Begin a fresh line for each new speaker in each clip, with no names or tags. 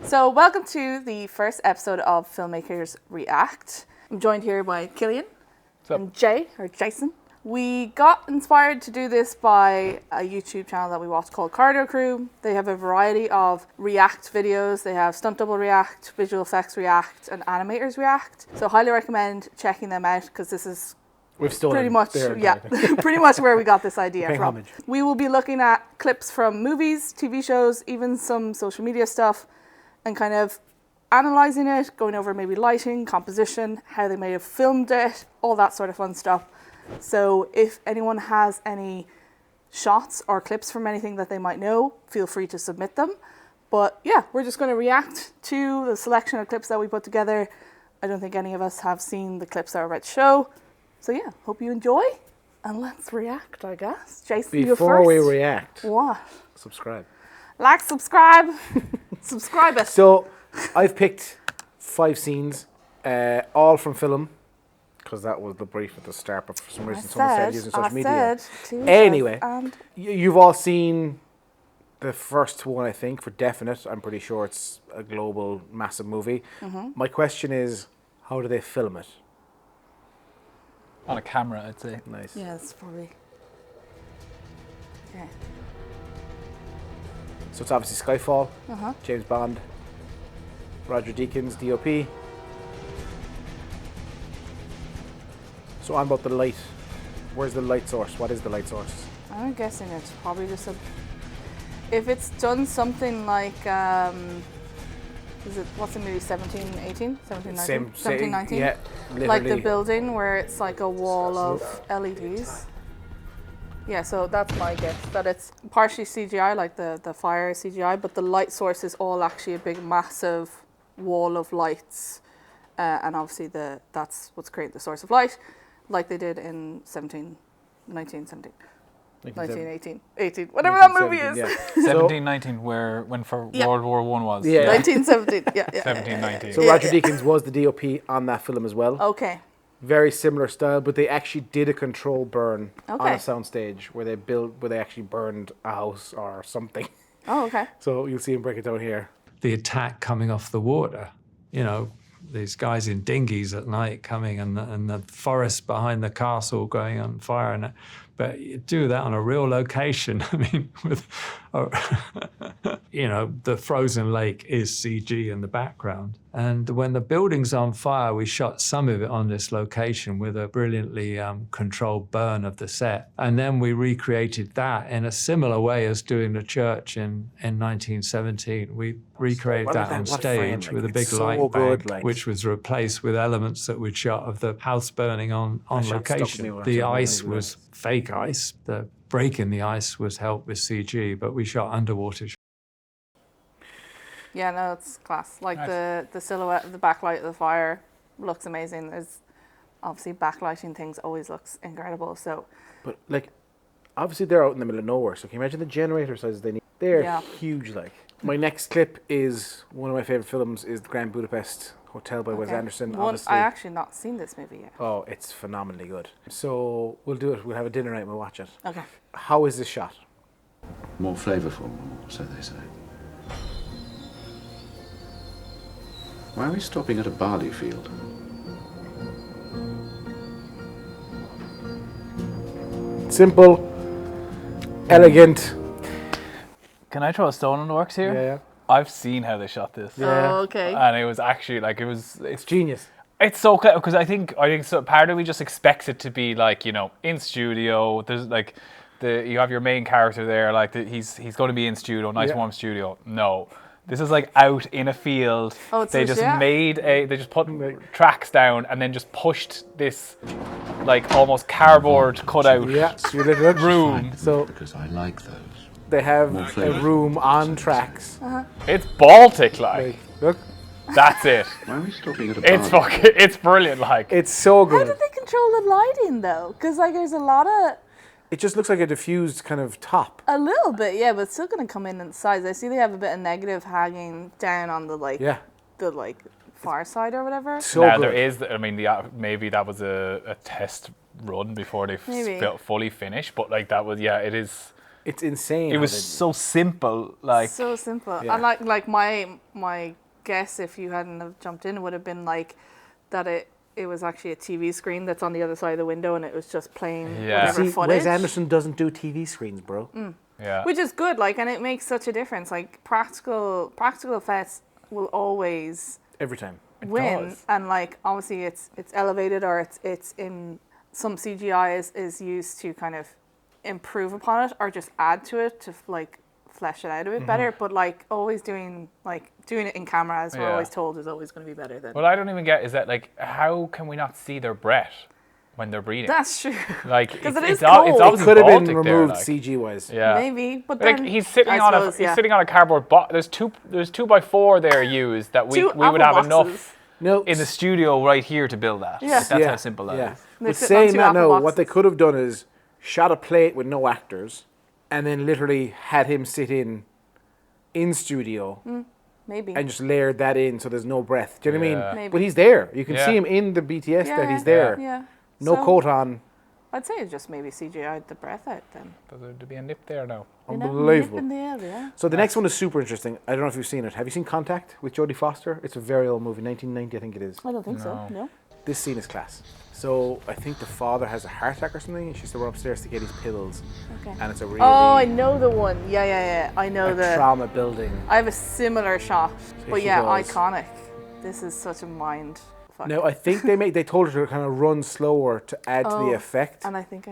So welcome to the first episode of Filmmakers React. I'm joined here by Killian and Jason. We got inspired to do this by a YouTube channel that we watch called Cardio Crew. They have a variety of React videos. They have stunt double React, visual effects React, and animators React. So highly recommend checking them out because this is pretty much pretty much where we got this idea from. Homage. We will be looking at clips from movies, TV shows, even some social media stuff, and kind of analysing it, going over maybe lighting, composition, how they may have filmed it, all that sort of fun stuff. So if anyone has any shots or clips from anything that they might know, feel free to submit them. But yeah, we're just going to react to the selection of clips that we put together. I don't think any of us have seen the clips that we're about to show. So yeah, hope you enjoy. And let's react, I guess. Jason, you first.
Before we react,
what?
Subscribe.
Like, subscribe. Subscribe it.
So I've picked 5 scenes, all from film. Because that was the brief at the start, but for some reason someone said using social media. Anyway, you've all seen the first one, I think, for definite. I'm pretty sure it's a global, massive movie. Mm-hmm. My question is, how do they film it?
On a camera, I'd say.
Nice.
Yeah, that's probably... Okay.
So it's obviously Skyfall, James Bond, Roger Deakins, DOP. So on about the light. Where's the light source? What is the light source?
I'm guessing it's probably just a... If it's done something like... what's the movie, 1718? 1719? 1719?
Yeah, literally.
Like the building where it's like a wall of LEDs. Yeah, so that's my guess. That it's partially CGI, like the fire is CGI, but the light source is all actually a big, massive wall of lights. And obviously that's what's creating the source of light. Like they did in 1918, whatever that movie is.
Yeah.
1719, when World War I was.
Yeah. 1917, yeah.
1719.
So Roger Deakins was the DOP on that film as well.
Okay.
Very similar style, but they actually did a control burn on a soundstage where they actually burned a house or something.
Oh, okay.
So you'll see him break it down here.
The attack coming off the water, these guys in dinghies at night coming and the forest behind the castle going on fire. But you do that on a real location. I mean, with, the frozen lake is CG in the background. And when the building's on fire, we shot some of it on this location with a brilliantly controlled burn of the set. And then we recreated that in a similar way as doing the church in 1917. We recreated that on stage with a big light bank, which was replaced with elements that we'd shot of the house burning on location. The ice was fake ice. The break in the ice was helped with CG, but we shot underwater.
Yeah, no, it's class. Like the silhouette of the backlight of the fire looks amazing. There's obviously backlighting things always looks incredible. So,
but like, obviously they're out in the middle of nowhere. So can you imagine the generator sizes they need? They're huge. Like my next clip is one of my favorite films is the Grand Budapest Hotel by Wes Anderson.
I actually not seen this movie yet.
Oh, it's phenomenally good. So we'll do it. We'll have a dinner night and we'll watch it.
Okay.
How is this shot?
More flavourful, so they say. Why are we stopping at a barley field?
Simple, elegant.
Can I throw a stone in the works here?
Yeah.
I've seen how they shot this.
Yeah. Oh, okay.
And it was actually it's
genius.
It's so clever because I think so. Part of me just expects it to be like in studio. There's like you have your main character there, like he's going to be in studio, nice warm studio. No. This is like out in a field.
Oh,
they just put tracks down and then just pushed this like almost cardboard cutout room.
So
because I like those.
They have a room on tracks.
It's Baltic like.
Look.
That's it.
Why are we stopping at a
It's brilliant like.
It's so good.
How did they control the lighting though? Because like there's a lot of...
It just looks like a diffused kind of top.
A little bit, yeah, but it's still going to come in size. I see they have a bit of negative hanging down on the far side or whatever.
So
now
good.
there is, maybe that was a test run before they fully finished, but like that was, it is.
It's insane.
It was so simple, like
so simple.
Yeah.
And like my guess, if you hadn't have jumped in, would have been like that it was actually a TV screen that's on the other side of the window, and it was just playing whatever
See,
footage.
Wes Anderson doesn't do TV screens, bro.
yeah.
Which is good, like, and it makes such a difference. Like practical effects will always
Every time.
win,
does.
and like obviously it's elevated, or it's in some CGI is used to kind of improve upon it or just add to it to like flesh it out a bit better. But like always doing it in camera, as we're
Yeah.
always told, is always going to be better than.
What I don't even get is that, like, how can we not see their breath when they're breathing?
That's true.
Like,
'Cause it
it's
is
it's
cold.
obviously
Could have been
Baltic there,
removed
like.
CG wise.
Yeah.
Maybe, but
Like
then
he's sitting
I
on
suppose,
he's sitting on a cardboard box. There's 2x4 there used that we
Two
would
apple
have
boxes.
enough
No.
in the studio right here to build that.
Yeah.
Like, that's how simple that is.
Yeah.
They
But
fit on
saying
two
that,
apple
no,
boxes.
what they could have done is shot a plate with no actors, and then literally had him sit in studio
Maybe.
and just layered that in so there's no breath. Do you know what I
Yeah.
mean?
Maybe.
But he's there. You can
Yeah.
see him in the BTS that
Yeah,
he's there.
Yeah.
No
So,
coat on.
I'd say it's just maybe CGI'd the breath out then.
Does there to be a nip there now?
You know,
Unbelievable.
nip in the air, yeah.
So the next one is super interesting. I don't know if you've seen it. Have you seen Contact with Jodie Foster? It's a very old movie, 1990 I think it is.
I don't think so. No.
This scene is class. So I think the father has a heart attack or something, and she's to run upstairs to get his pills.
Okay.
And it's a really
Oh, I know the one. Yeah. I know
a trauma building.
I have a similar shot, but
she
yeah,
goes.
iconic. This is such a mind fuck.
Now I think they told her to kind of run slower to add to the effect.
And I think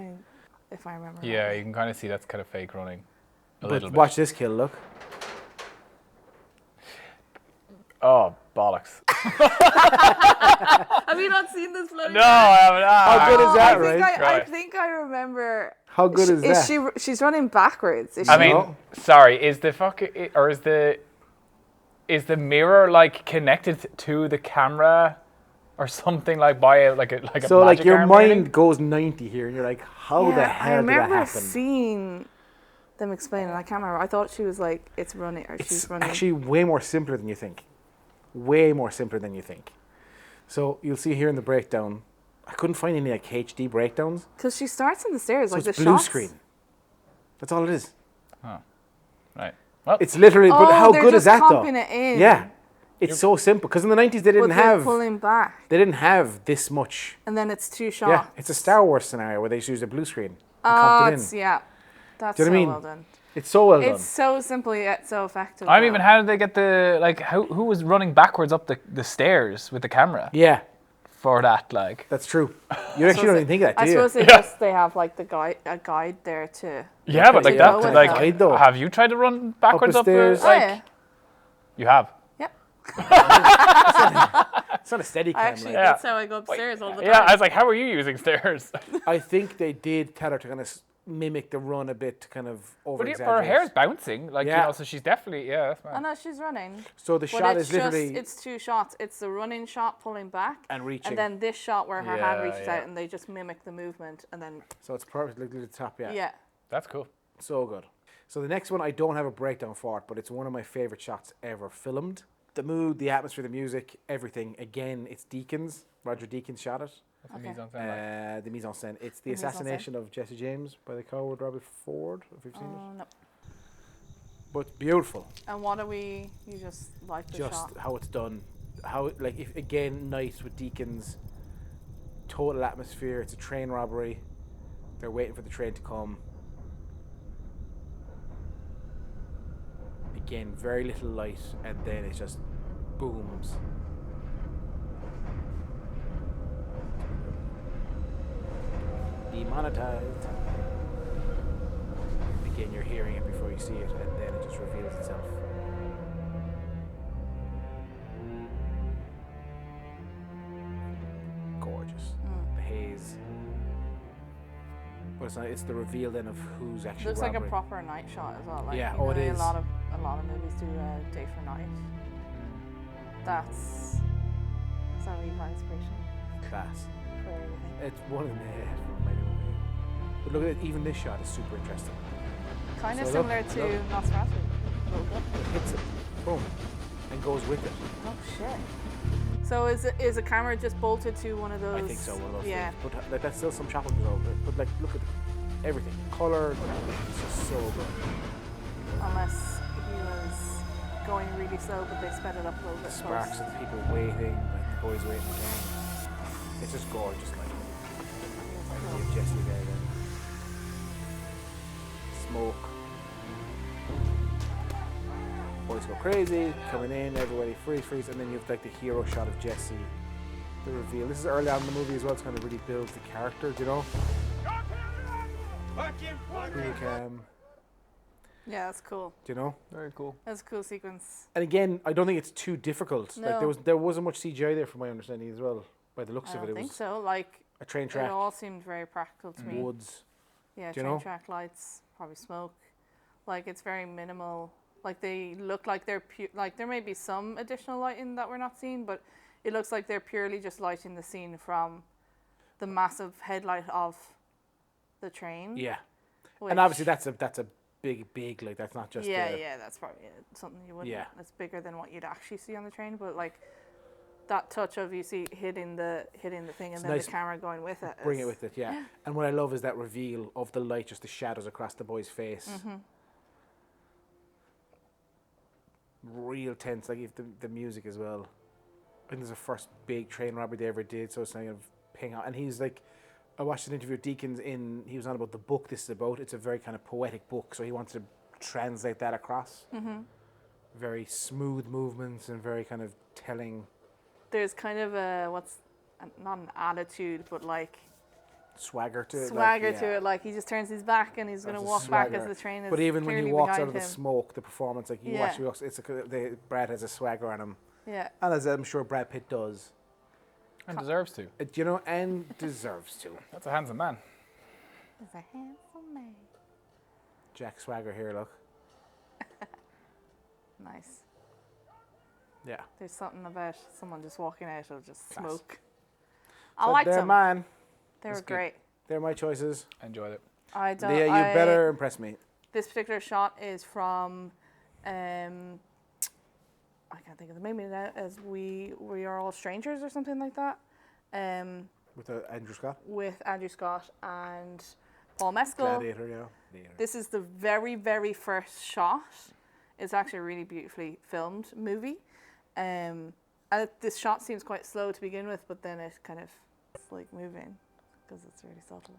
if I remember.
Yeah,
right.
you can kind of see that's kind of fake running. A
But
little bit.
watch this kill, look.
Oh, bollocks.
Have you not seen this bloody?
No, I haven't.
How good is that, right?
I
Right.
think I remember.
How good is that?
She's running backwards. Is
I
she?
mean,
No.
sorry, is the mirror like connected to the camera or something like by a
So like
magic
your
arm or anything?
mind goes 90 here, and you're like, how the
I
hell did that
remember
happen?
seeing them explaining. I can't remember. I thought she was like, it's running, or she's
It's
running.
actually way more simpler than you think. Way more simpler than you think. So you'll see here in the breakdown, I couldn't find any like HD breakdowns.
Because she starts in the stairs,
So
like
it's
the
blue
shots.
screen. That's all it is.
Right. Well,
It's literally, but
Oh,
how
they're
good is
just
that though?
comping it in.
Yeah. It's so simple. Because in the 90s they
But
didn't
they're
have
pulling back,
this much.
and then it's two shots.
Yeah. It's a Star Wars scenario where they used a blue screen. and
Oh,
comped it in.
it's That's
Do you
so
know what I mean?
well done.
It's so well done.
It's so simple yet so effective.
I
though.
mean, how did they get who was running backwards up the stairs with the camera
Yeah,
for that? Like,
that's true. You actually don't even think of that,
I
do you?
suppose they have like a guide there to.
yeah, but like
yeah,
that,
with
like,
that.
Guide, though.
have you tried to run backwards up
stairs.
Oh, yeah.
You have.
Yep.
It's not a steady cam.
Actually,
like.
that's how I go upstairs all the time.
Yeah, I was like, how are you using stairs?
I think they did tell her to kind of mimic the run a bit to kind of over
But her hair's bouncing, like
Yeah.
so she's definitely that's
I
fine.
know she's running.
So the
But
shot
it's
is literally
it's two shots. It's the running shot pulling back,
and reaching.
and then this shot where her hand
Yeah,
reaches
yeah.
out, and they just mimic the movement, and then
So it's perfect, like at the top, yeah.
yeah.
That's cool.
So good. So the next one, I don't have a breakdown for it, but it's one of my favorite shots ever filmed. The mood, the atmosphere, the music, everything. Again, it's Deakins. Roger Deakins shot it.
That's the mise en scène, like.
The mise en scène. It's the
mise en scène.
assassination of Jesse James by the coward Robert Ford, if you've seen it.
No.
But beautiful.
And what are we? You just like the
Just
shot.
how it's done. How, like, if again, night with Deakins. Total atmosphere. It's a train robbery. They're waiting for the train to come. Again, very little light, and then it just booms. Demonetized. Again, you're hearing it before you see it, and then it just reveals itself. Gorgeous. The haze. But it's the reveal then of who's actually
Looks like a
robbering.
proper night shot as well. Like,
Yeah,
you know,
it is.
A lot of movies do day for night. That's is that really high inspiration
Class.
for everything.
It's one in the head from my movie. But look at it, even this shot is super interesting.
Kind of
So look,
similar to
look.
Nosferatu.
It hits it, boom, and goes with it.
Oh shit. So is a camera just bolted to one of those?
I think so, one of those
Yeah.
things. But like, that's still some chopping though. But like, look at everything. Color, it's just so good.
Unless he was going really slow, but they sped it up a little bit.
Sparks and people waiting, like the boys waiting again. It's just gorgeous, like. Jesse there then. Smoke. Boys go crazy, coming in, everybody freeze, and then you have like the hero shot of Jesse. The reveal. This is early on in the movie as well. It's kind of really builds the character, do you know? Real cam.
Yeah, that's cool.
Do you know?
Very cool.
That's a cool sequence.
And again, I don't think it's too difficult.
No.
Like there wasn't much CGI there, from my understanding as well. By the looks
I
of it,
don't
it
think
was
so. Like
a train track,
it all seemed very practical to me.
woods.
Yeah,
Do you
train
know?
track lights, probably smoke. Like it's very minimal. Like they look like they're like there may be some additional lighting that we're not seeing, but it looks like they're purely just lighting the scene from the massive headlight of the train.
Yeah,
which,
and obviously that's a big like that's not just
yeah, that's probably something you wouldn't.
Yeah.
That's bigger than what you'd actually see on the train, but like that touch of you see hitting the thing and then
nice.
the camera going with it.
Bring it with it, yeah. And what I love is that reveal of the light, just the shadows across the boy's face.
Mm-hmm.
Real tense, like if the music as well. I think this is the first big train robbery they ever did, so it's kind of ping out. And he's like, I watched an interview with Deakins he was on about the book this is about. It's a very kind of poetic book, so he wants to translate that across.
Mm-hmm.
Very smooth movements and very kind of telling.
There's kind of not an attitude, but like
Swagger to it.
To it. Like he just turns his back and he's going to walk back as the train is.
But even when he
clearly
walks out
behind
of the
him.
smoke, the performance, like you
Yeah.
watch, Brad has a swagger on him.
Yeah.
And as I'm sure Brad Pitt does.
And deserves to.
You know, and deserves to.
That's a handsome man.
He's a handsome man.
Jack Swagger here, look.
Nice.
Yeah.
There's something about someone just walking out of just
Class.
smoke. I
So
liked
they're
them.
mine.
They were
That's good.
great.
They're my choices.
I enjoyed it.
I don't.
Leah, you better impress me.
This particular shot is from, I can't think of the name of it, as we are all strangers or something like that.
With Andrew Scott.
With Andrew Scott and Paul Mescal.
Gladiator, yeah. Gladiator.
This is the very, very first shot. It's actually a really beautifully filmed movie. And this shot seems quite slow to begin with, but then it kind of it's like moving because it's really subtle.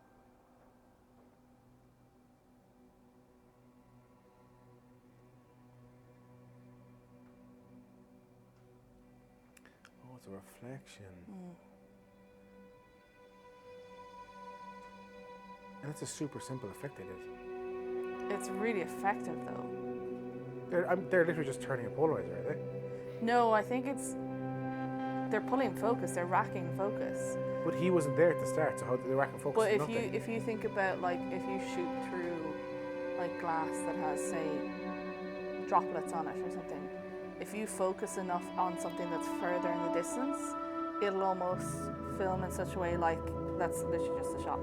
Oh, it's a reflection. And it's a super simple effect they did.
It's really effective though.
They're literally just turning a polarizer, are they?
No, I think they're pulling focus, they're racking focus.
But he wasn't there at the start, so how did they rack and focus?
But
on nothing?
if you think about like if you shoot through like glass that has say droplets on it or something, if you focus enough on something that's further in the distance, it'll almost film in such a way like that's literally just a shot.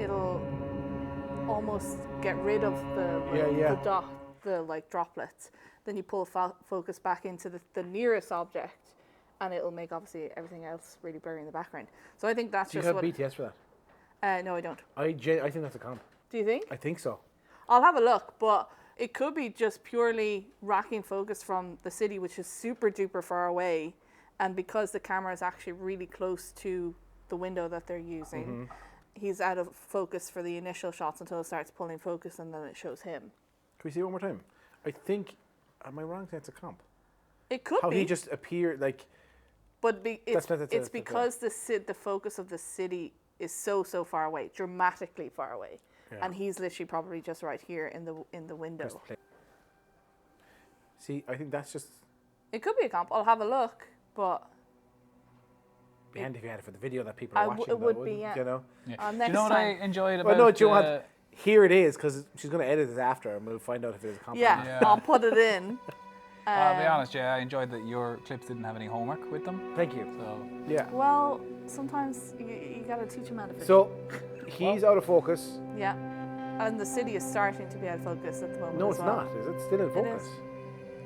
It'll almost get rid of the droplets. Then you pull focus back into the nearest object, and it'll make obviously everything else really blurry in the background. So I think that's
Do you
just
have
what.
BTS for
No, I don't.
that? I think that's a comp.
Do you think?
I think so.
I'll have a look, but it could be just purely racking focus from the city, which is super duper far away, and because the camera is actually really close to the window that they're using, he's out of focus for the initial shots until it starts pulling focus, and then it shows him.
Can we see it one more time? I think, am I wrong saying it's a comp?
It could
How
be.
he just appeared, like,
But it's
that's
because the focus of the city is so far away, dramatically far away,
Yeah.
and he's literally probably just right here in the window.
See, I think that's just
It could be a comp. I'll have a look, but
be handy if you had it for the video that people are watching.
it would
though,
be,
wouldn't
yeah.
You know?
Yeah. Do
next
you know what I
time.
enjoyed about
Well, no, do you want? Here it is, because she's going to edit it after, and we'll find out if it is a comp. or not.
yeah,
Yeah.
I'll put it in.
I'll be honest, Jay, I enjoyed that your clips didn't have any homework with them.
Thank you.
So
Yeah.
Well, sometimes you got to teach them how to fish.
So he's out of focus.
Yeah, and the city is starting to be out of focus at the moment.
No,
as
it's
well.
not. Is it still in focus?
is.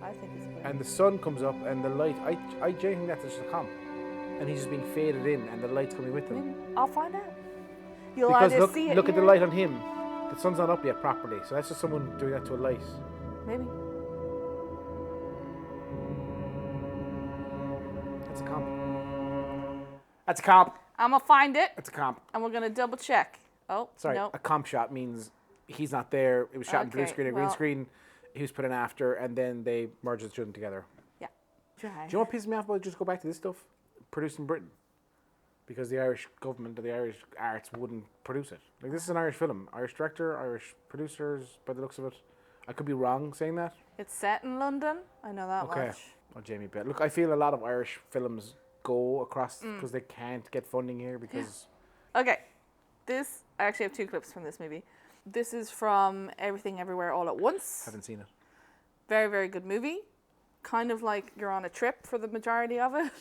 I think it's weird.
And the sun comes up, and the light. I genuinely think that's just a comp, and he's just being faded in, and the light's coming with him.
I'll find out. You'll
Because
either see it
look at the
here-
light on him. The sun's not up yet properly, so that's just someone doing that to a light.
Maybe.
That's a comp. That's a comp.
I'm gonna find it,
That's a comp.
and we're gonna double check. Oh,
Sorry,
no.
a comp shot means he's not there. It was shot in blue
Okay,
screen and green
well-
screen. He was put in after, and then they merged the two of them together.
Yeah.
Do you know what pisses me off about just go back to this stuff? Produced in Britain. Because the Irish government or the Irish arts wouldn't produce it. Like, this is an Irish film. Irish director, Irish producers, by the looks of it. I could be wrong saying that.
It's set in London. I know that
Okay.
much.
Well, Jamie Bell. Look, I feel a lot of Irish films go across because they can't get funding here because...
Okay. I actually have 2 clips from this movie. This is from Everything Everywhere All at Once.
Haven't seen it.
Very, very good movie. Kind of like you're on a trip for the majority of it.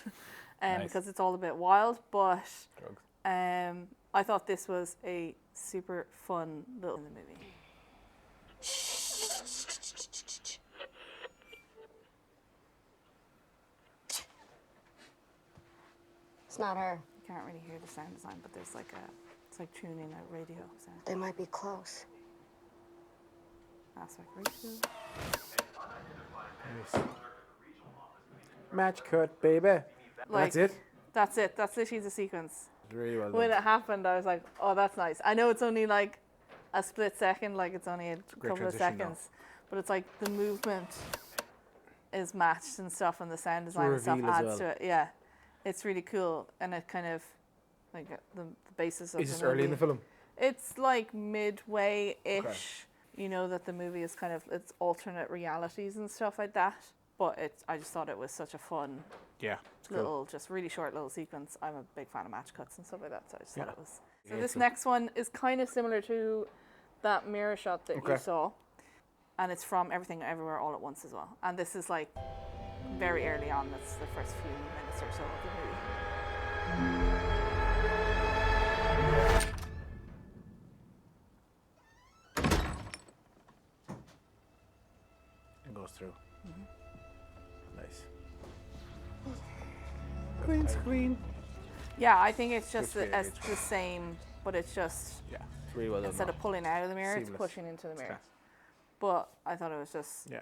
Nice.
Because it's all a bit wild, but
Drugs.
I thought this was a super fun little movie.
It's not her.
You can't really hear the sound design, but there's like it's like tuning a radio sound.
They might be close.
Aspect ratio.
Nice. Match cut, baby.
Like,
That's it?
That's it. That's literally the sequence.
Really well
When
done.
it happened, I was like, oh, that's nice. I know it's only like a split second, like it's only a
great
couple of
transition, though.
seconds, but it's like the movement is matched and stuff, and the sound design and stuff
reveal as
adds
well.
to it. Yeah, it's really cool, and it kind of like the basis of
Is
the
this early in the
movie.
film?
It's like midway-ish. You know that the movie is kind of it's alternate realities and stuff like that. But I just thought it was such a fun
Yeah. It's cool.
little, just really short little sequence. I'm a big fan of match cuts and stuff like that, so I just thought
Yeah.
it was. So
Yeah,
this
cool.
next one is kind of similar to that mirror shot that
Okay.
you saw, and it's from Everything Everywhere All at Once as well. And this is like very early on. It's the first few minutes or so of the movie.
It goes through. Nice. Green screen.
Yeah, I think it's just
Looks
it's
really
the same, but it's just
Yeah. It's really well done.
instead of pulling out of the mirror,
Seamless.
it's pushing into the
It's
mirror.
class.
But I thought it was just
Yeah.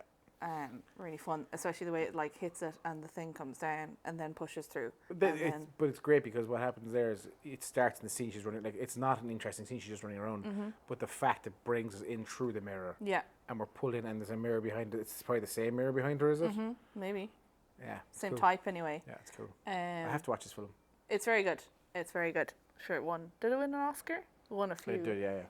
really fun, especially the way it like hits it and the thing comes down and then pushes through.
But
And
it's,
then-
but it's great because what happens there is it starts in the scene she's running. Like, it's not an interesting scene, she's just running around. But the fact it brings us in through the mirror
yeah,
and we're pulled in and there's a mirror behind it. It's probably the same mirror behind her, is it?
maybe
Yeah. it's
same
cool.
type anyway.
Yeah, it's cool. I have to watch this film.
It's very good. It's very good. Sure, it won. Did it win an Oscar? It won a few.
I do, yeah.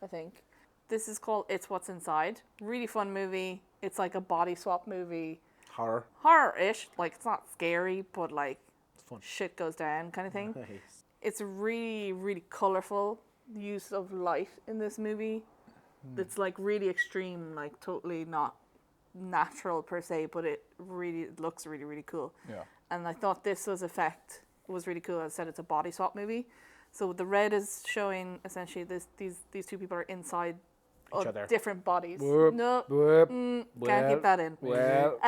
I think. This is called It's What's Inside. Really fun movie. It's like a body swap movie.
Horror.
Horror-ish. Like, it's not scary, but like
It's fun.
shit goes down kind of thing.
Nice.
It's a really, really colourful use of light in this movie. It's like really extreme, like totally not natural per se, but it looks really, really cool.
Yeah.
And I thought this was really cool. As I said, it's a body swap movie. So the red is showing essentially these two people are inside of
other.
different bodies.
Whoop,
No,
whoop.
can't keep that in.
Well,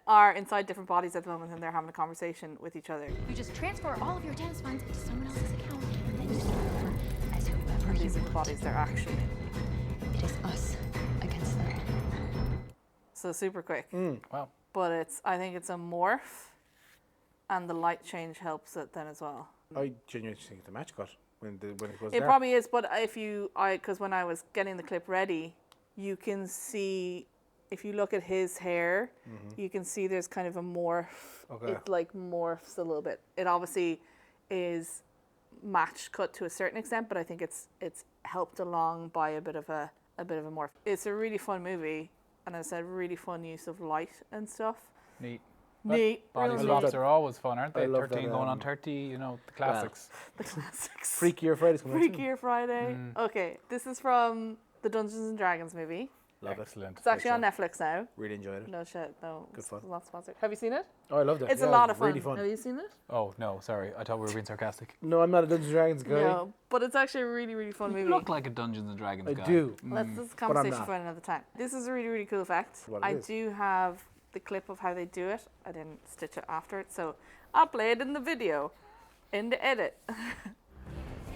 Are inside different bodies at the moment, and they're having a conversation with each other.
You just transfer all of your tennis funds into someone else's account, and then you start over as whoever
And
you
these are the
want.
bodies they're actually in.
It is us against them.
So super quick.
Wow.
But I think it's a morph, and the light change helps it then as well.
I genuinely think it's a match cut when it goes
It
dark.
probably is, but because when I was getting the clip ready, you can see, if you look at his hair, you can see there's kind of a morph.
Okay.
It like morphs a little bit. It obviously is match cut to a certain extent, but I think it's helped along by a bit of a morph. It's a really fun movie, and as I said, really fun use of light and stuff.
Neat.
Neat.
Body
really
swaps
neat.
are always fun, aren't
I
they?
love
13
that,
going on 30, you know, the classics.
The classics.
Freakier Friday's coming out soon.
Freakier Friday. Okay, this is from the Dungeons and Dragons movie.
Love it.
Excellent.
It's actually on Netflix now.
Really enjoyed it.
No shit, no.
Good fun.
It's not sponsored. Have you seen it?
Oh, I loved it.
It's
Yeah,
a lot
it
of
was
fun.
Really fun.
Have you seen it?
Oh, no, sorry. I thought we were being sarcastic.
No, I'm not a Dungeons and Dragons guy.
No, but it's actually a really, really fun
You
movie.
look like a Dungeons and Dragons
I
guy.
do.
Let's this
I'm
conversation
not.
for another time. This is a really, really cool fact.
What it
I
is.
do have the clip of how they do it. I didn't stitch it after it, so I'll play it in the video, in the edit, and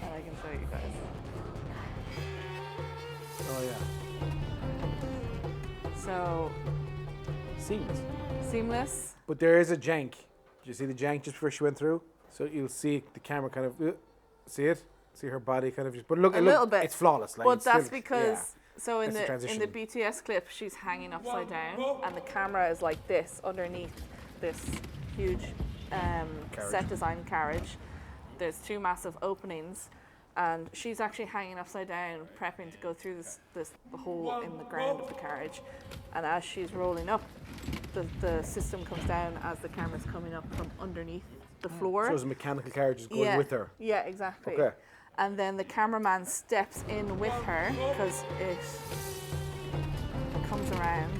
I can show you guys.
Oh yeah.
So seamless.
But there is a jank. Did you see the jank just before she went through? So you'll see the camera kind of see it. See her body kind of just. But look,
A little bit.
It's flawless. Like,
But
it's
that's
still,
because so in
That's the
the BTS clip, she's hanging upside down, and the camera is like this underneath this huge set design carriage. There's 2 massive openings, and she's actually hanging upside down, prepping to go through this hole in the ground of the carriage. And as she's rolling up, the system comes down as the camera's coming up from underneath the floor.
So there's a mechanical carriage is going with her.
Yeah, exactly.
Okay.
And then the cameraman steps in with her because it comes around.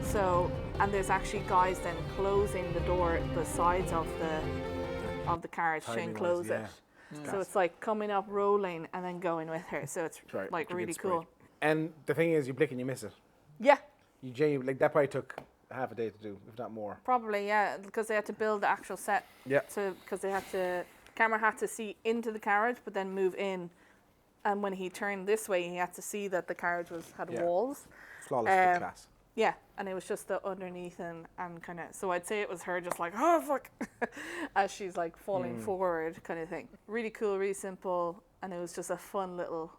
So, and there's actually guys then closing the door, the sides of the carriage to enclose it. So it's like coming up, rolling, and then going with her. So it's like really cool.
And the thing is, you blink and you miss it.
Yeah.
You genuinely, like, that probably took half a day to do, if not more.
Probably, yeah, because they had to build the actual set.
Yeah.
Because camera had to see into the carriage, but then move in. And when he turned this way, he had to see that the carriage had walls.
Flawless, good class.
Yeah, and it was just the underneath and kind of, so I'd say it was her just like, oh fuck, as she's like falling forward kind of thing. Really cool, really simple, and it was just a fun little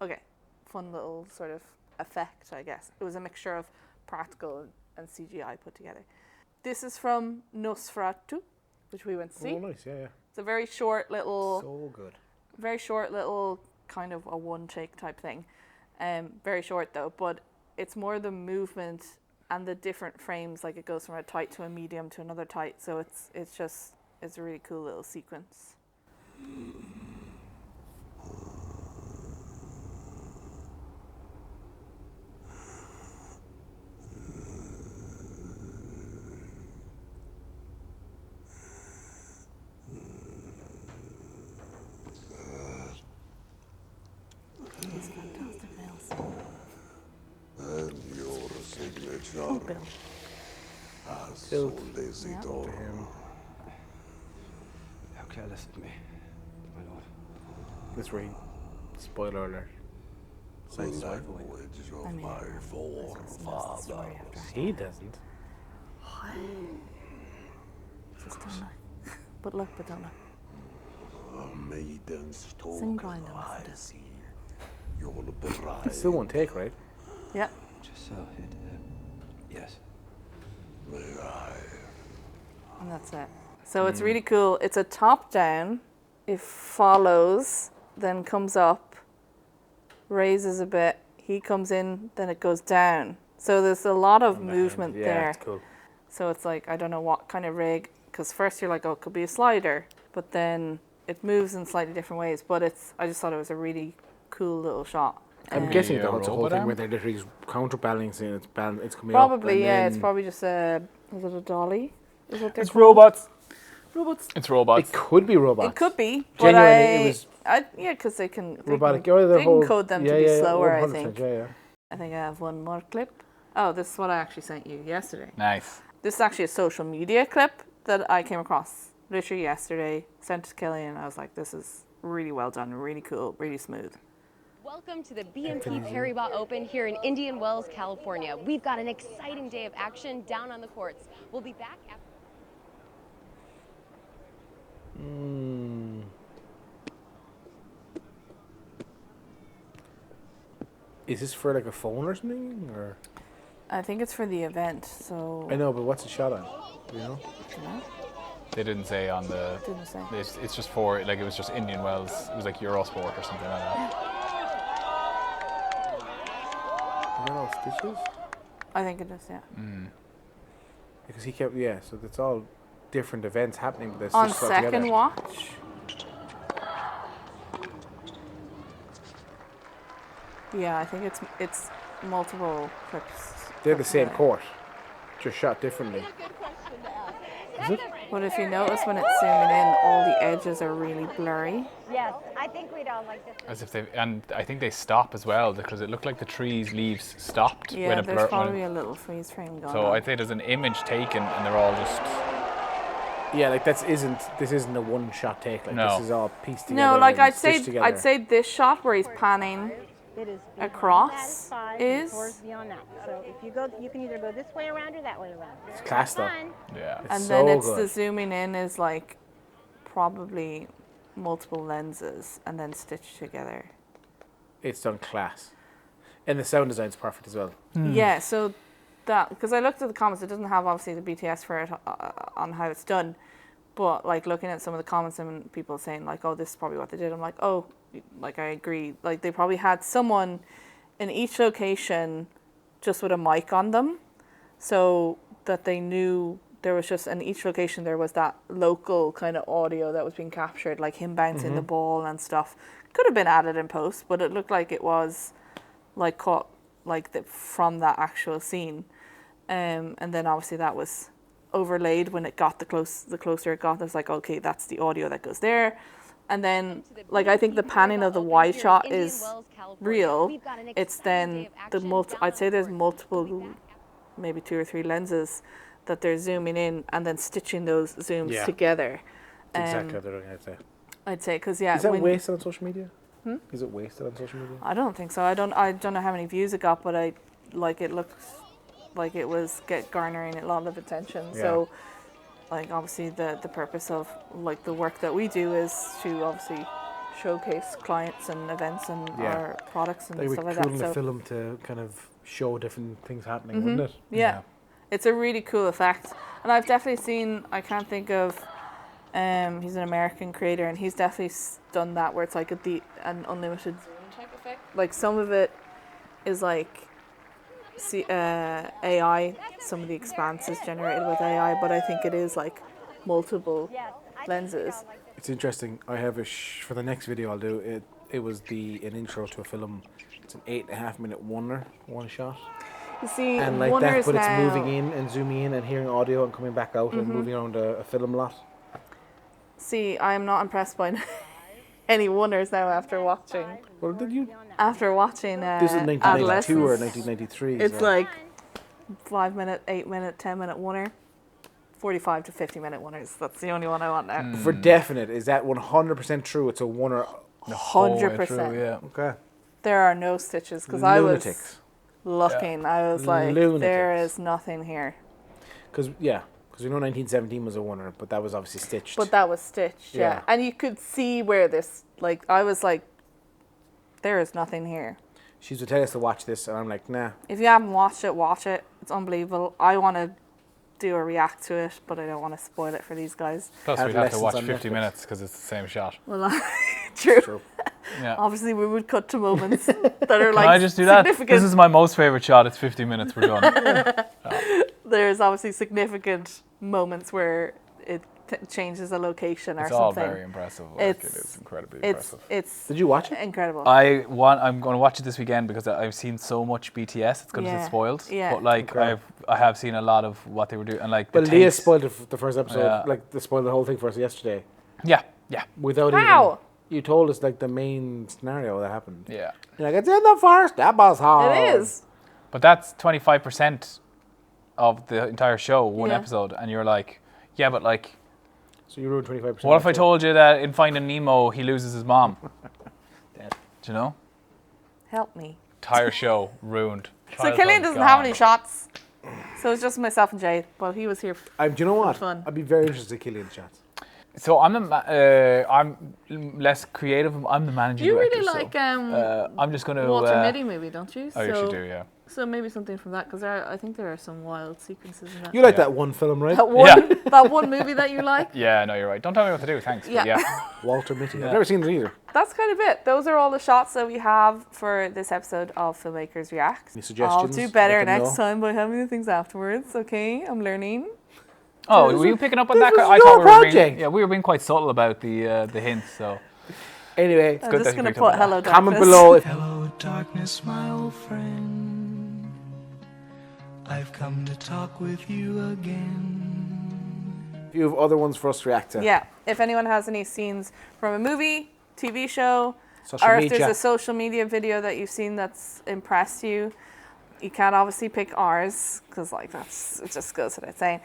sort of effect, I guess. It was a mixture of practical and CGI put together. This is from Nosferatu, which we went to see.
Oh, nice, yeah.
It's a very short little...
So good.
Very short little kind of a one-take type thing. Very short though, but it's more the movement and the different frames, like it goes from a tight to a medium to another tight, so it's a really cool little sequence. These fantastic nails.
And your signature.
Oh, Bill.
Solicitor.
How careless of me, my lord.
This ring. Spoiler alert.
Language of my forefathers.
He doesn't.
Just don't know. But look, but don't look.
A maiden's talk
Sing blind
of
and listen to
eyes. Your bride.
It's still one take, right?
Yeah.
Just so it. Yes.
May I?
And that's it. So it's really cool. It's a top down. It follows, then comes up, raises a bit. He comes in, then it goes down. So there's a lot of movement there.
It's cool.
So it's like, I don't know what kind of rig, because first you're like, oh, it could be a slider, but then it moves in slightly different ways. But I just thought it was a really cool little shot.
I'm guessing
a
that's a whole
robot
thing
arm?
where they're literally counterbalancing it's coming up.
Probably,
and
yeah. It's
then
probably just is it a dolly? Is what they're
It's
called?
robots.
Robots.
It's robots.
It could be robots.
It could be, but
Genuinely, it was
yeah, because they can
robotic.
They can code them to be slower. I
100%,
think.
Yeah.
I think I have one more clip. Oh, this is what I actually sent you yesterday.
Nice.
This is actually a social media clip that I came across literally yesterday. Sent it to Kelly, and I was like, "This is really well done, really cool, really smooth."
Welcome to the BNP Paribas Open here in Indian Wells, California. We've got an exciting day of action down on the courts. We'll be back after.
Is this for like a phone or something, or?
I think it's for the event, so.
I know, but what's it shot on? You know?
They didn't say on the.
Didn't say.
It's just for like it was just Indian Wells. It was like Eurosport or something like that.
Is that all stitches?
I think it is, yeah.
Because he kept, so it's all different events happening, but that's
On
just all
second
together.
watch. Yeah, I think it's multiple clips.
They're the same
together.
court, just shot differently. Is it?
But if you notice when it's zooming in, all the edges are really blurry.
Yes, I think we'd all like this.
As if they and I think they stop as well because it looked like the trees leaves stopped
Yeah,
when it
there's probably a little freeze frame going
So
on.
I'd say there's an image taken and they're all just
Yeah, like this isn't a one-shot take. Like
No.
this is all pieced together.
No, like
and stitched together.
I'd say this shot where he's panning
It is
across is.
towards beyond that. So if you go, you can either go this way around or that way around.
It's class though.
Fun.
Yeah.
It's
And
so
then it's
good.
the zooming in is like probably multiple lenses and then stitched together.
It's done class. And the sound design's perfect as well.
Yeah, so that, because I looked at the comments, it doesn't have obviously the BTS for it on how it's done, but like looking at some of the comments and people saying like, oh, this is probably what they did. I'm like, oh, like I agree. Like they probably had someone in each location just with a mic on them, so that they knew there was just in each location there was that local kind of audio that was being captured, like him bouncing the ball and stuff. Could have been added in post, but it looked like it was like caught like from that actual scene, and then obviously that was overlaid when it got the closer it got. It was like, okay, that's the audio that goes there, and then like I think the panning of the wide shot is real. It's then I'd say there's multiple, maybe 2 or 3 lenses that they're zooming in and then stitching those zooms together.
Exactly what they're doing,
I'd say because yeah.
Is that wasted on social media? Is it wasted on social media?
I don't think so. I don't know how many views it got, but it looks like it was garnering a lot of attention.
Yeah.
So like obviously the purpose of like the work that we do is to obviously showcase clients and events and our products and stuff like that.
It would be cool in the film to kind of show different things happening, wouldn't it?
Yeah. It's a really cool effect. And I've definitely seen, I can't think of, he's an American creator and he's definitely done that where it's like an unlimited zoom type effect. Like some of it is like AI, some of the expanse is generated with AI, but I think it is like multiple lenses.
It's interesting. I have for the next video I'll do, it was an intro to a film. It's an 8.5 minute one shot.
You see,
and like
Wonders
that, but
now,
it's moving in and zooming in and hearing audio and coming back out and moving around a film lot.
See, I am not impressed by any Wonders now after watching.
Well, did you?
After watching
This is 1992 or 1993.
It's like 5 minute, 8 minute, 10 minute Wonder. 45 to 50 minute Wonders. That's the only one I want now.
For definite, is that 100% true? It's a Wonder.
100%.
Yeah.
Okay.
There are no stitches because I was
Lunatics.
looking. I was like, there is nothing here.
Because we know 1917 was a Wonder, but that was obviously stitched.
But that was stitched, yeah. And you could see where this, like, I was like, there is nothing here.
She would tell us to watch this, and I'm like, nah.
If you haven't watched it, watch it. It's unbelievable. I want to do a react to it, but I don't want to spoil it for these guys.
Plus, we'd have to watch 50 minutes because it's the same shot.
Well, true.
Yeah.
Obviously, we would cut to moments that are like
Can I just do that?
significant.
This is my most favorite shot. It's 50 minutes. We're done.
There's obviously significant moments where it changes a location or
it's
something.
all very impressive. It is incredibly impressive.
Did
you watch it?
Incredible.
I'm going to watch it this weekend because I've seen so much BTS. It's going to get spoiled.
Yeah.
But like I have seen a lot of what they were doing and like.
But Leah spoiled the first episode. Like they spoiled the whole thing for us yesterday.
Yeah.
Without
How?
You told us like the main scenario that happened.
Yeah.
You're like, it's in the first episode.
It is.
But that's 25% of the entire show, one episode, and you're like, yeah, but like.
So you ruined 25%.
What if I told you that in Finding Nemo he loses his mom? Do you know?
Help me.
Entire show ruined.
So Killian doesn't have any shots. So it's just myself and Jay. Well, he was here.
Do you know what?
Fun.
I'd be very interested in Killian's shots.
So I'm less creative. I'm the managing director.
You really like
I'm just going to
Walter Mitty movie, don't you?
I usually do, yeah.
So maybe something from that because I think there are some wild sequences in that.
You like that one film, right?
That one movie that you like?
Yeah, no, you're right. Don't tell me what to do, thanks. Yeah.
Walter Mitty. I've never seen it either.
That's kind of it. Those are all the shots that we have for this episode of Filmmakers React.
Any suggestions?
I'll do better next time by having the things afterwards. Okay, I'm learning.
Oh, were you picking up on that?
I thought
we were being quite subtle about the hints. So
anyway,
I'm just gonna put hello darkness.
Comment below.
Hello darkness, my old friend. I've come to talk with you again.
You have other ones for us to react to.
Yeah, if anyone has any scenes from a movie, TV show,
social
or
media.
if there's a social media video that you've seen that's impressed you, You can obviously pick ours because like it just goes without saying.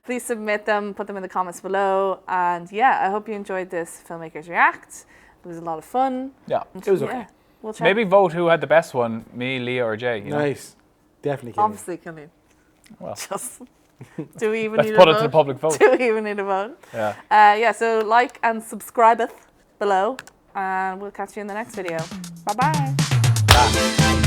Please submit them, put them in the comments below, and yeah, I hope you enjoyed this Filmmakers React. It was a lot of fun.
Yeah,
it was okay.
We'll check.
Maybe vote who had the best one, me, Leah, or Jay. You know?
Nice, definitely. Killian.
Obviously, Killian.
Well,
just do we even
let's
need a
put it
vote?
to the public vote.
Do we even need a vote?
Yeah.
So like and subscribe below, and we'll catch you in the next video. Bye-bye.
Bye.